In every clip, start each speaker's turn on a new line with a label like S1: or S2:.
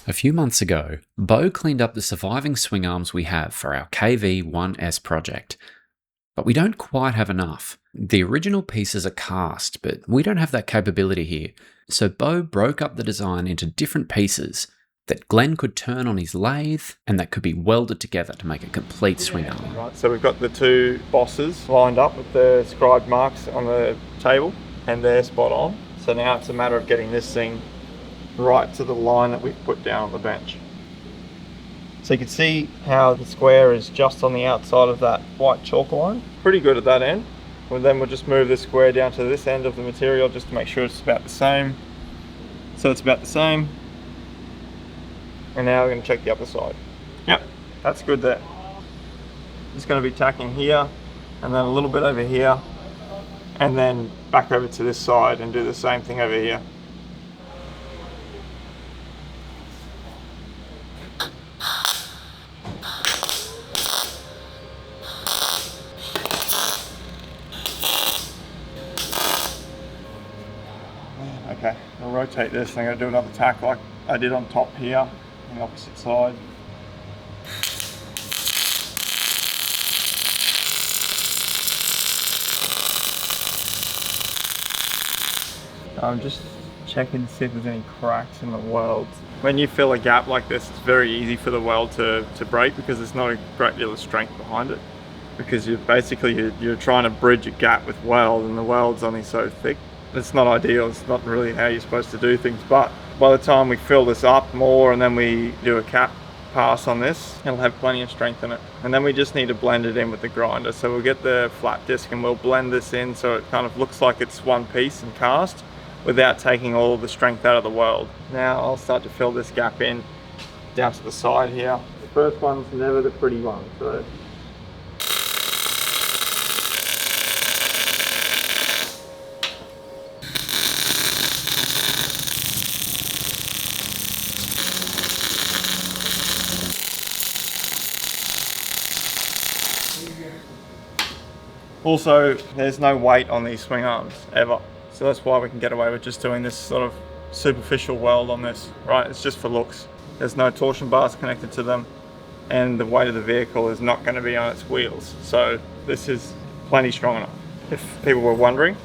S1: A few months ago, Beau cleaned up the surviving swing arms we have for our KV-1S project. But we don't quite have enough. The original pieces are cast, but we don't have that capability here. So Beau broke up the design into different pieces that Glenn could turn on his lathe and that could be welded together to make a complete swing arm.
S2: Right, so we've got the two bosses lined up with the scribed marks on the table and they're spot on. So now it's a matter of getting this thing right to the line that we've put down on the bench. So you can see how the square is just on the outside of that white chalk line. Pretty good at that end. And then we'll just move the square down to this end of the material just to make sure it's about the same. So it's about the same. And now we're going to check the other side. Yep, that's good there. Just going to be tacking here and then a little bit over here and then back over to this side and do the same thing over here. Okay, I'll rotate this and I'm going to do another tack like I did on top here on the opposite side. I'm just checking to see if there's any cracks in the welds. When you fill a gap like this, it's very easy for the weld to break because there's not a great deal of strength behind it. Because you're trying to bridge a gap with weld and the weld's only so thick. It's not ideal, it's not really how you're supposed to do things, but by the time we fill this up more and then we do a cap pass on this, it'll have plenty of strength in it. And then we just need to blend it in with the grinder. So we'll get the flat disc and we'll blend this in so it kind of looks like it's one piece and cast without taking all the strength out of the weld. Now I'll start to fill this gap in down to the side here. The first one's never the pretty one, so also, there's no weight on these swing arms, ever. So that's why we can get away with just doing this sort of superficial weld on this, right? It's just for looks. There's no torsion bars connected to them, and the weight of the vehicle is not going to be on its wheels. So this is plenty strong enough, if people were wondering.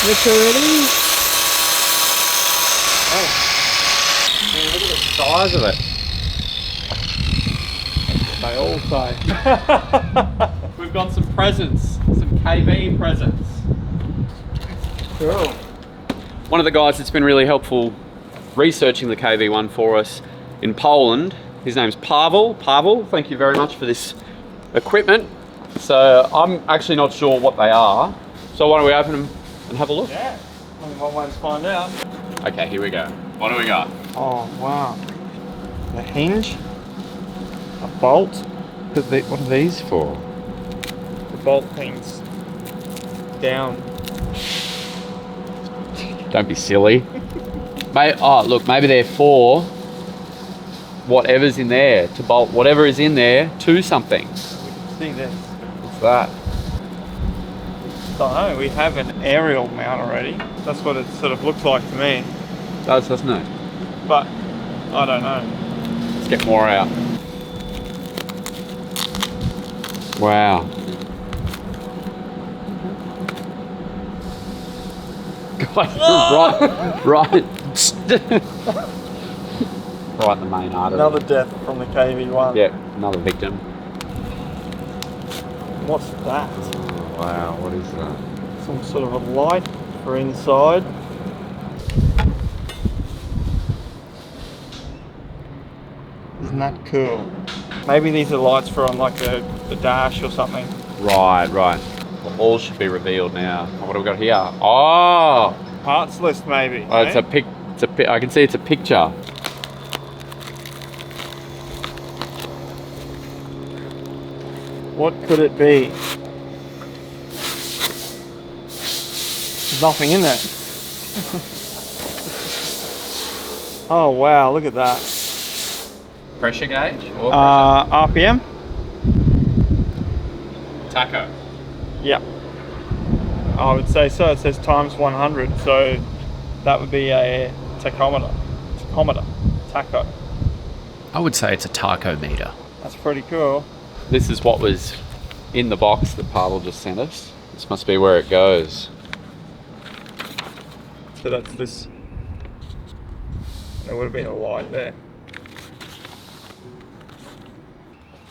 S2: Look already? Oh, man, look at the size of it. They all say.
S3: We've got some presents, some KV presents.
S2: Cool.
S3: One of the guys that's been really helpful researching the KV-1 for us in Poland, his name's Pawel. Pawel, thank you very much for this equipment. So I'm actually not sure what they are. So why don't we open them and have a look?
S2: Yeah, only one way to find out.
S3: Okay, here we go. What do we got?
S2: Oh, wow. A hinge, a bolt.
S1: What are these for?
S2: The bolt things down.
S3: Don't be silly. Oh, look, maybe they're for whatever's in there, to bolt whatever is in there to something.
S2: We can see this.
S3: What's that?
S2: Don't know, we have an aerial mount already. That's what it sort of looks like to me.
S3: It does, doesn't it?
S2: But I don't know.
S3: Let's get more out. Wow. God, right in the main artery.
S2: Another death from the KV-1.
S3: Yeah, another victim.
S2: What's that?
S1: Wow, what is that?
S2: Some sort of a light for inside. Isn't that cool? Maybe these are lights for on like the dash or something.
S3: Right. Well, all should be revealed now. What have we got here? Oh,
S2: Parts list maybe.
S3: oh, it's a pic. I can see it's a picture.
S2: What could it be? There's nothing in there. Oh wow, look at that.
S3: Pressure gauge or
S2: RPM?
S3: tacho.
S2: Yeah. I would say so. It says times 100, so that would be a tachometer. Tacho.
S1: I would say it's a tachometer.
S2: That's pretty cool.
S3: This is what was in the box that Pawel just sent us. This must be where it goes.
S2: So that's this. There would have been a light there.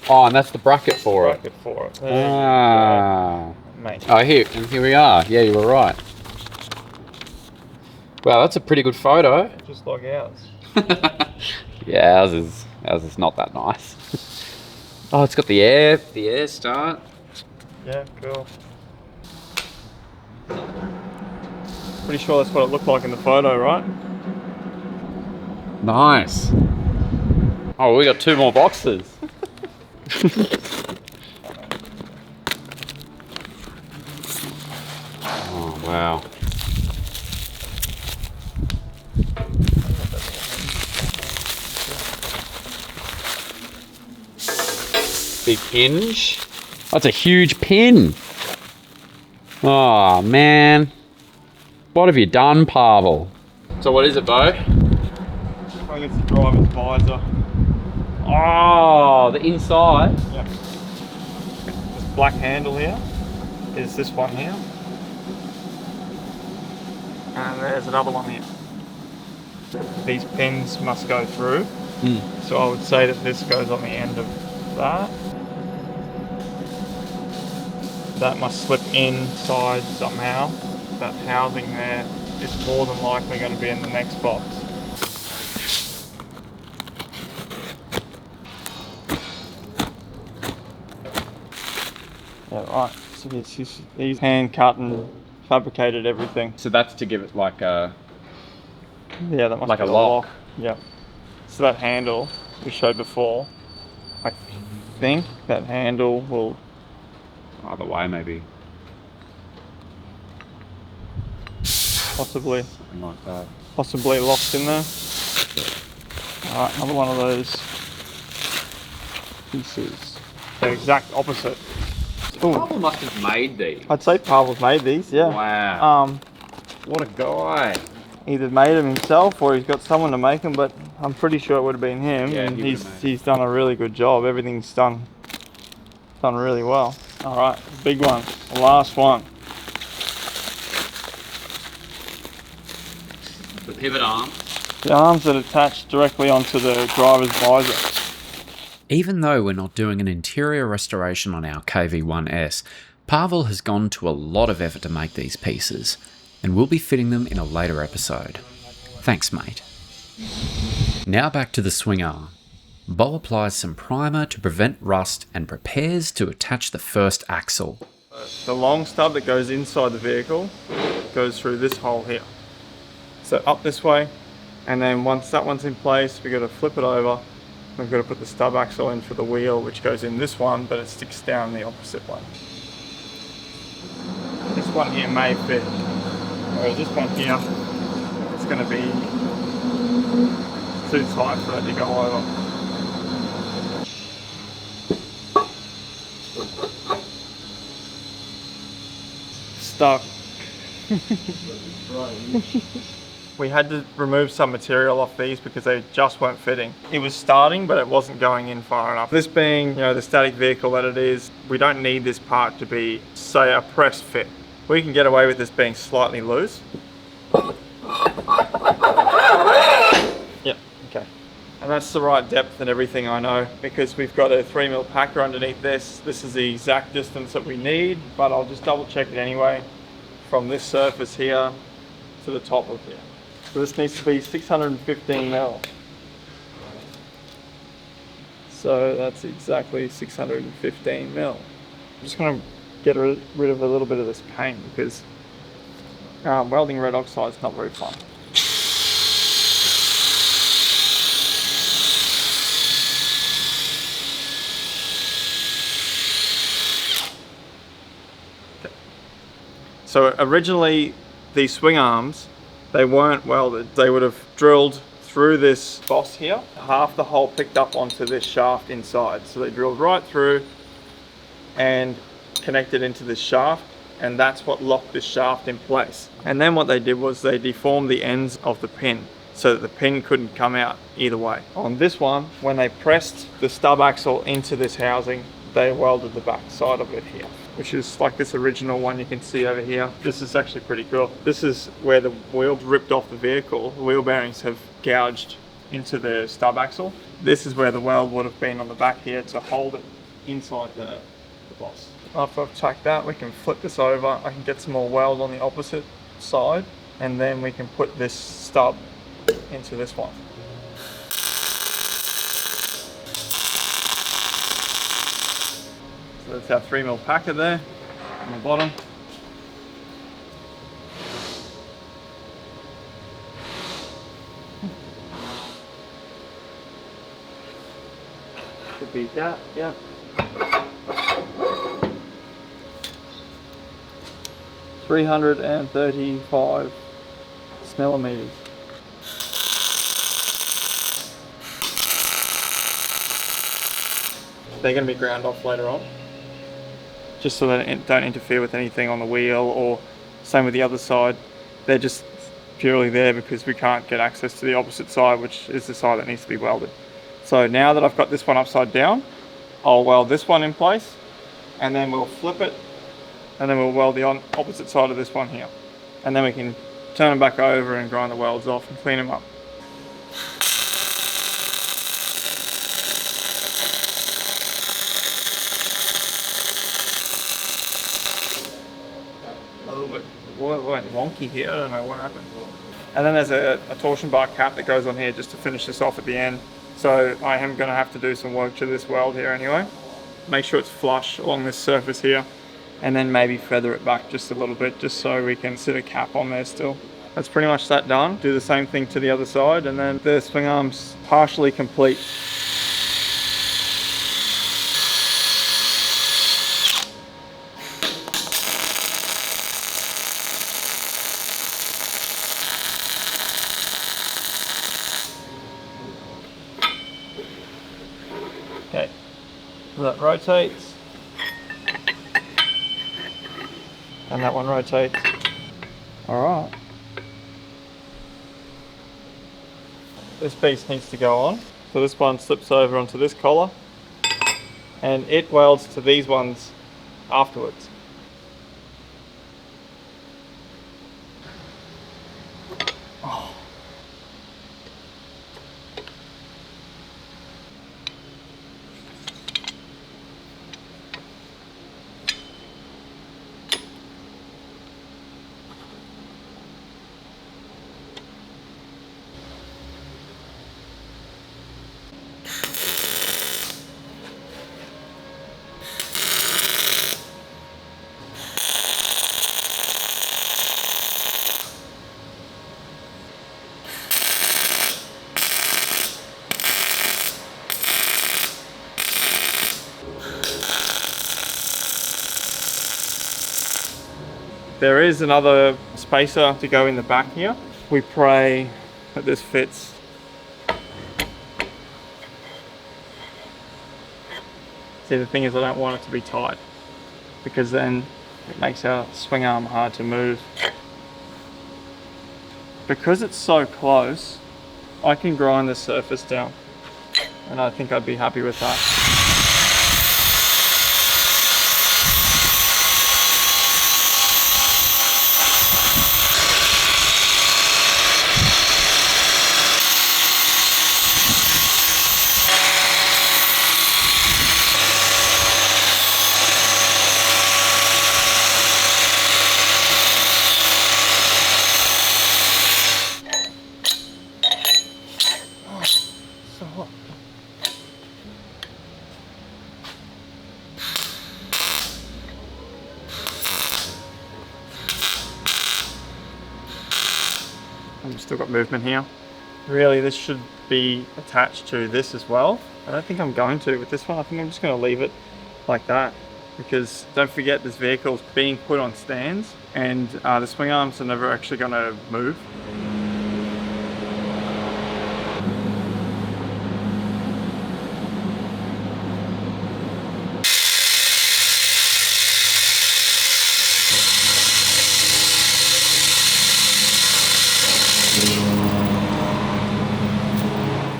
S3: Oh, and that's the bracket for it.
S2: Bracket for it. There
S3: Ah.
S2: you go, mate.
S3: Oh, here we are. Yeah, you were right. Wow, that's a pretty good photo.
S2: Just like ours.
S3: Yeah, ours is not that nice. Oh, it's got the air start.
S2: Yeah, cool. Pretty sure that's what it looked like in the photo, right?
S3: Nice. Oh, we got 2 more boxes. Oh, wow. Big hinge. That's a huge pin. Oh, man. What have you done, Pawel? So what is it, Beau?
S2: I think it's the driver's visor.
S3: Oh, the inside.
S2: Yep. This black handle here is this one here. And there's another one here. These pins must go through. So I would say that this goes on the end of that. That must slip inside somehow. That housing there is more than likely going to be in the next box. Yeah, right. So he's hand cut and fabricated everything.
S3: So that's to give it like a...
S2: Yeah, that must
S3: Like
S2: be
S3: a
S2: the
S3: lock.
S2: Yep. So that handle we showed before, I think that handle will...
S3: Either way, maybe.
S2: Possibly
S3: Something like that.
S2: possibly locked in there. Alright, another one of those pieces. The exact opposite. Ooh,
S3: Pawel must have made these.
S2: I'd say Pawel's made these, yeah.
S3: Wow. What a guy.
S2: Either made them himself or he's got someone to make them, but I'm pretty sure it would have been him.
S3: Yeah,
S2: and
S3: he would have made
S2: he's done a really good job. Everything's done really well. Alright, big one. The last one.
S3: The pivot arm.
S2: The arms that attach directly onto the driver's visor.
S1: Even though we're not doing an interior restoration on our KV-1S, Pawel has gone to a lot of effort to make these pieces, and we'll be fitting them in a later episode. Thanks, mate. Now back to the swing arm. Beau applies some primer to prevent rust and prepares to attach the first axle.
S2: The long stub that goes inside the vehicle goes through this hole here. So up this way, and then once that one's in place, we've got to flip it over. We've got to put the stub axle in for the wheel, which goes in this one, but it sticks down the opposite one. This one here may fit, whereas this one here, it's going to be too tight for it to go over. Stuck. We had to remove some material off these because they just weren't fitting. It was starting, but it wasn't going in far enough. This being, the static vehicle that it is, we don't need this part to be, say, a press fit. We can get away with this being slightly loose. Yep, okay. And that's the right depth and everything, I know, because we've got a 3mm packer underneath this. This is the exact distance that we need, but I'll just double check it anyway. From this surface here to the top of here. So this needs to be 615mm. So that's exactly 615 mil. I'm just going to get rid of a little bit of this paint because welding red oxide is not very fun. So originally these swing arms, they weren't welded. They would have drilled through this boss here, half the hole picked up onto this shaft inside. So they drilled right through and connected into this shaft, and that's what locked this shaft in place. And then what they did was they deformed the ends of the pin so that the pin couldn't come out either way. On this one, when they pressed the stub axle into this housing, they welded the back side of it here, which is like this original one you can see over here. This is actually pretty cool. This is where the wheels ripped off the vehicle. The wheel bearings have gouged into the stub axle. This is where the weld would have been on the back here to hold it inside the boss. After I've tacked that, we can flip this over. I can get some more weld on the opposite side, and then we can put this stub into this one. So that's our 3mm packer there on the bottom. Should be that, yeah. 335 millimeters. They're going to be ground off later on, just so they don't interfere with anything on the wheel, or same with the other side. They're just purely there because we can't get access to the opposite side, which is the side that needs to be welded. So now that I've got this one upside down, I'll weld this one in place, and then we'll flip it, and then we'll weld the opposite side of this one here. And then we can turn them back over and grind the welds off and clean them up. A little bit went wonky here, I don't know what happened. And then there's a torsion bar cap that goes on here just to finish this off at the end. So I am going to have to do some work to this weld here anyway. Make sure it's flush along this surface here, and then maybe feather it back just a little bit just so we can sit a cap on there still. That's pretty much that done. Do the same thing to the other side, and then the swing arm's partially complete. Okay, so that rotates, and that one rotates. All right. This piece needs to go on. So this one slips over onto this collar, and it welds to these ones afterwards. Oh. There is another spacer to go in the back here. We pray that this fits. See, the thing is I don't want it to be tight, because then it makes our swing arm hard to move. Because it's so close, I can grind the surface down, and I think I'd be happy with that. I've still got movement here. Really, this should be attached to this as well. I don't think I'm going to with this one. I think I'm just going to leave it like that, because don't forget this vehicle's being put on stands, and the swing arms are never actually going to move.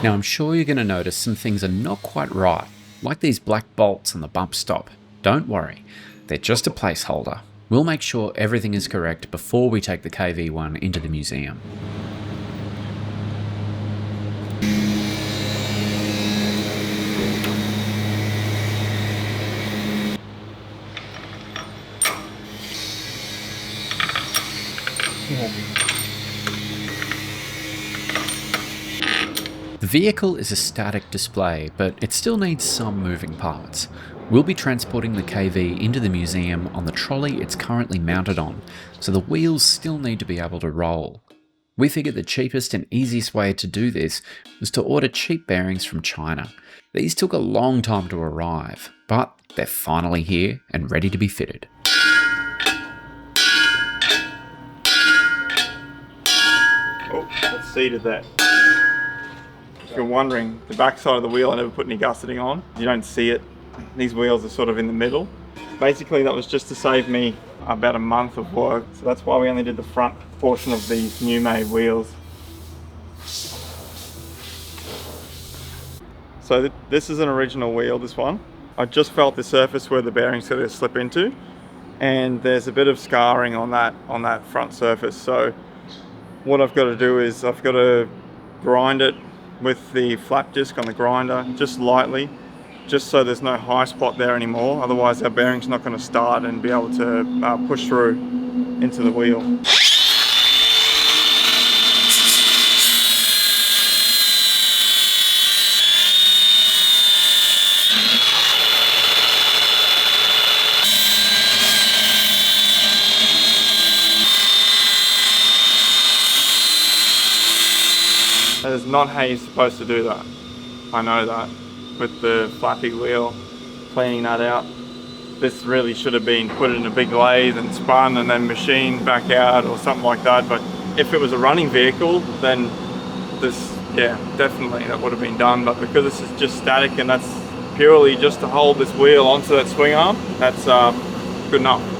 S1: Now I'm sure you're going to notice some things are not quite right, like these black bolts on the bump stop. Don't worry, they're just a placeholder. We'll make sure everything is correct before we take the KV-1 into the museum. The vehicle is a static display, but it still needs some moving parts. We'll be transporting the KV into the museum on the trolley it's currently mounted on, so the wheels still need to be able to roll. We figured the cheapest and easiest way to do this was to order cheap bearings from China. These took a long time to arrive, but they're finally here and ready to be fitted.
S2: Oh, that's seated there. If you're wondering, the back side of the wheel I never put any gusseting on. You don't see it. These wheels are sort of in the middle. Basically that was just to save me about a month of work. So that's why we only did the front portion of these new made wheels. So this is an original wheel, this one. I just felt the surface where the bearing's going to slip into, and there's a bit of scarring on that front surface. So what I've got to do is I've got to grind it with the flap disc on the grinder, just lightly, just so there's no high spot there anymore. Otherwise our bearing's not going to start and be able to push through into the wheel. That is not how you're supposed to do that. I know that. With the flappy wheel, cleaning that out. This really should have been put in a big lathe and spun and then machined back out or something like that. But if it was a running vehicle, then this, yeah, definitely that would have been done. But because this is just static and that's purely just to hold this wheel onto that swing arm, that's good enough.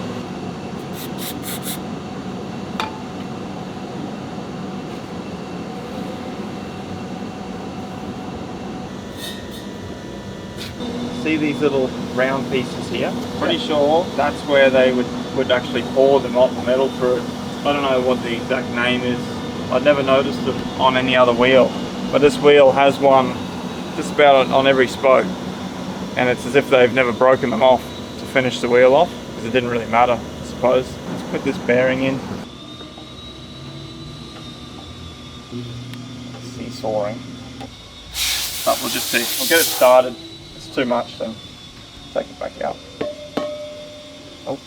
S2: See these little round pieces here? Pretty sure that's where they would actually pour the molten metal through. I don't know what the exact name is. I'd never noticed it on any other wheel, but this wheel has one just about on every spoke, and it's as if they've never broken them off to finish the wheel off, because it didn't really matter, I suppose. Let's put this bearing in. Seesawing. But we'll just see. We'll get it started. Too much, then take it back out. Oh.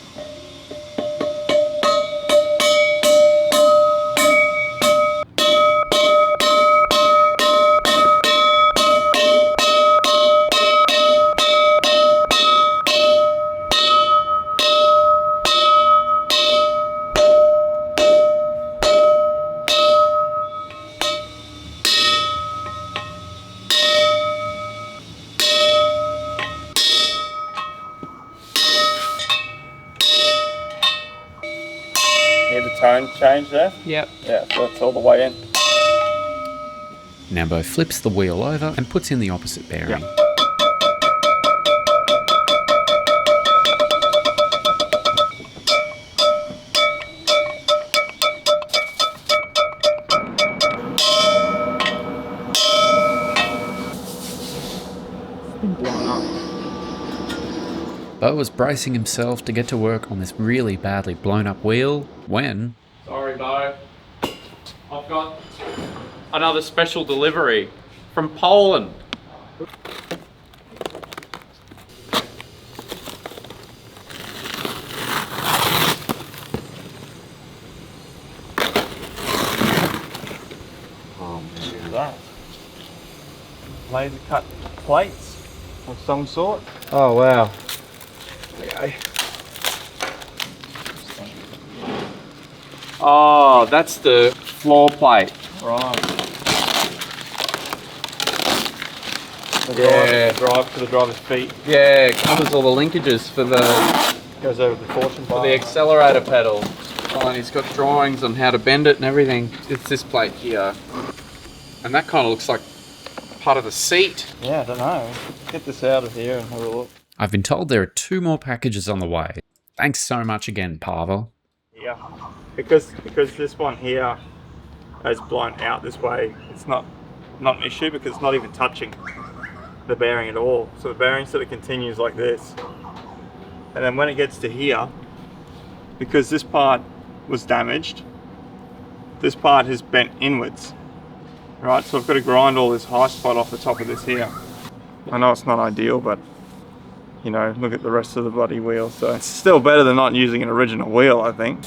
S2: Hear the tone change there?
S3: Yep.
S2: Yeah, so that's all the way in.
S1: Now Beau flips the wheel over and puts in the opposite bearing.
S2: Yeah.
S1: Beau was bracing himself to get to work on this really badly blown up wheel when...
S3: Sorry, Beau. I've got another special delivery from Poland.
S2: laser cut plates of some sort.
S3: Oh wow.
S2: Okay.
S3: Oh, that's the floor plate.
S2: Right.
S3: Yeah.
S2: Drive for the driver's feet.
S3: Yeah, it covers all the linkages for the
S2: Goes over the fortune bar.
S3: accelerator pedal. Oh, and he's got drawings on how to bend it and everything. It's this plate here. And that kind of looks like part of the seat.
S2: Yeah, I don't know. Get this out of here and have a look.
S1: I've been told there are 2 more packages on the way. Thanks so much again, Pawel.
S2: Yeah, because this one here has blown out this way, it's not an issue because it's not even touching the bearing at all. So the bearing sort of continues like this. And then when it gets to here, because this part was damaged, this part has bent inwards. Right, so I've got to grind all this high spot off the top of this here. I know it's not ideal, but you know, look at the rest of the bloody wheel. So it's still better than not using an original wheel, I think.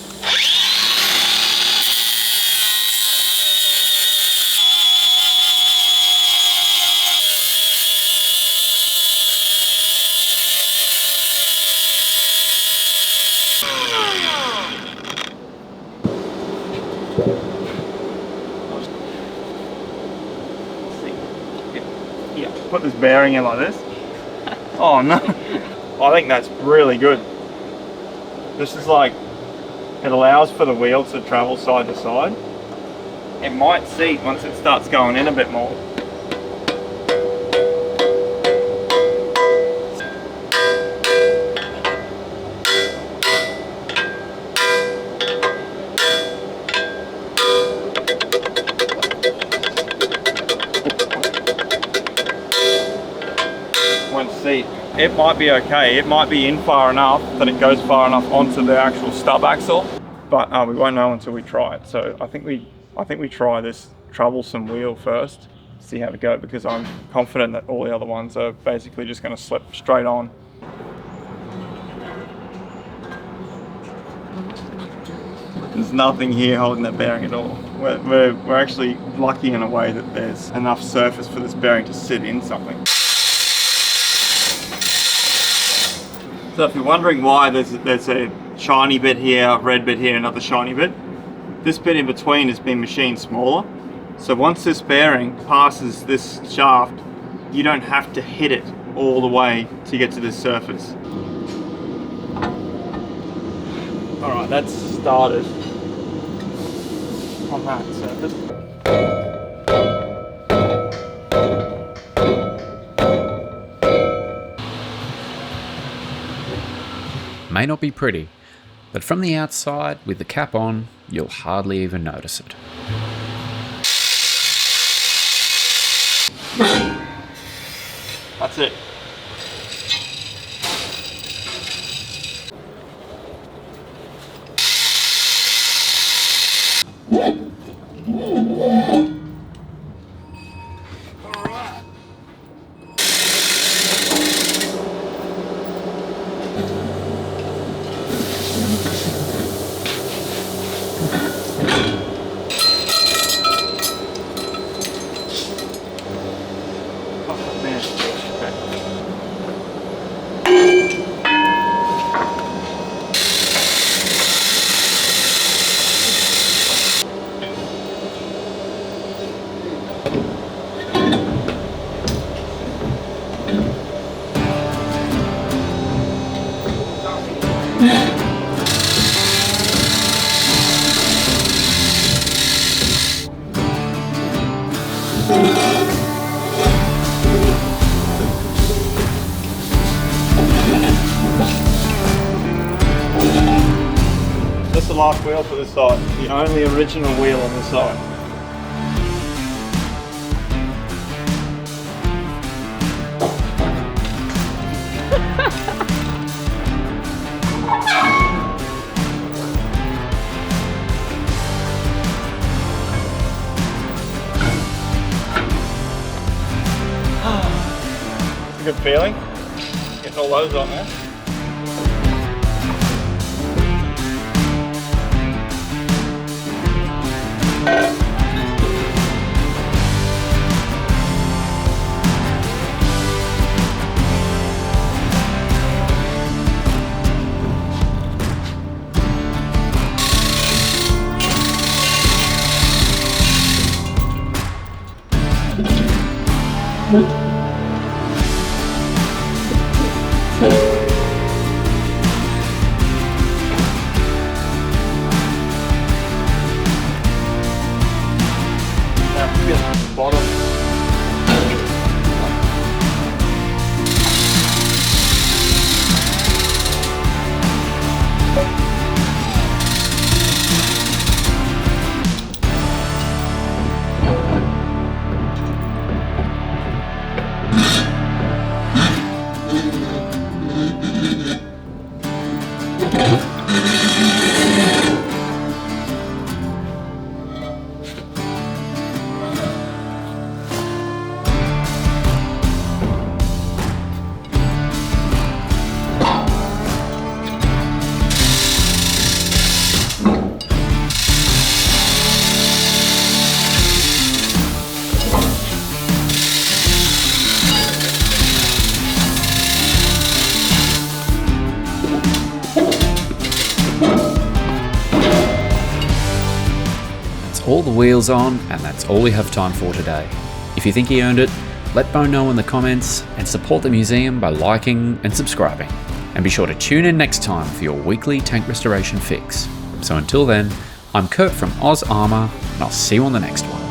S2: Yeah, put this bearing in like this. Oh no, I think that's really good. This is like, it allows for the wheel to travel side to side. It might seat once it starts going in a bit more. Seat. It might be okay. It might be in far enough that it goes far enough onto the actual stub axle, but we won't know until we try it. So I think we try this troublesome wheel first, see how it goes, because I'm confident that all the other ones are basically just going to slip straight on. There's nothing here holding that bearing at all. We're actually lucky in a way that there's enough surface for this bearing to sit in something. So if you're wondering why there's a shiny bit here, a red bit here, another shiny bit, this bit in between has been machined smaller. So once this bearing passes this shaft, you don't have to hit it all the way to get to this surface. Alright, that's started on that surface.
S1: May not be pretty, but from the outside, with the cap on, you'll hardly even notice it.
S2: That's it. That's the last wheel for this side. The only original wheel on this side. It's a good feeling. Getting all those on there.
S1: All the wheels on, and that's all we have time for today. If you think he earned it, let Beau know in the comments and support the museum by liking and subscribing. And be sure to tune in next time for your weekly tank restoration fix. So until then, I'm Kurt from Oz Armour, and I'll see you on the next one.